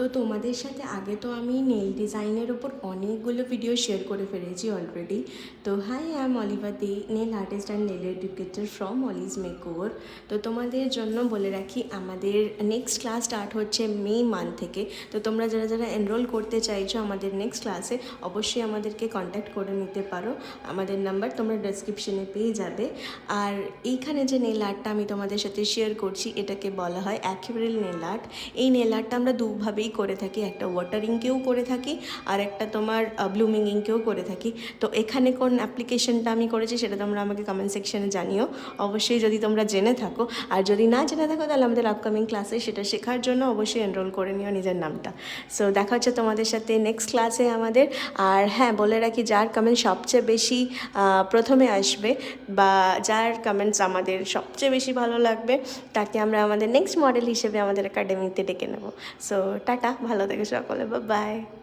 তো তোমাদের সাথে আগে তো আমি নেল ডিজাইনের ওপর অনেকগুলো ভিডিও শেয়ার করে ফেলেছি অলরেডি। তো hi, I am Oliva Dey, nail artist and nail educator from Oli's makeover. তো তোমাদের জন্য বলে রাখি, আমাদের নেক্সট ক্লাস স্টার্ট হচ্ছে মে মান্থ থেকে। তো তোমরা যারা যারা এনরোল করতে চাইছো আমাদের নেক্সট ক্লাসে, অবশ্যই আমাদেরকে কন্ট্যাক্ট করে নিতে পারো। আমাদের নাম্বার তোমরা ডেসক্রিপশনে পেয়ে যাবে। আর এইখানে যে নেল আর্টটা আমি তোমাদের সাথে শেয়ার করছি, এটাকে বলা হয় অ্যাকুয়ারেল নেল আর্ট। এই নেল আর্টটা আমরা দুভাবেই করে থাকি, একটা ওয়াটার ইঙ্কেও করে থাকি আর একটা তোমার ব্লুমিং ইঙ্কেও করে থাকি। তো এখানে কোন অ্যাপ্লিকেশনটা আমি করেছি সেটা তোমরা আমাকে কমেন্ট সেকশনে জানিও অবশ্যই, যদি তোমরা জেনে থাকো। আর যদি না জেনে থাকো তাহলে আমাদের আপকামিং ক্লাসে সেটা শেখার জন্য অবশ্যই এনরোল করে নিও নিজের নামটা। সো দেখা হচ্ছে তোমাদের সাথে নেক্সট ক্লাসে আমাদের। আর হ্যাঁ, বলে রাখি, যার কমেন্ট সবচেয়ে বেশি প্রথমে আসবে বা যার কমেন্টস আমাদের সবচেয়ে বেশি ভালো লাগবে, তাকে আমরা আমাদের নেক্সট মডেল হিসেবে আমাদের একাডেমিতে ডেকে নেব। সো টাটা, ভালো থেকো সকলে, বাই বাই।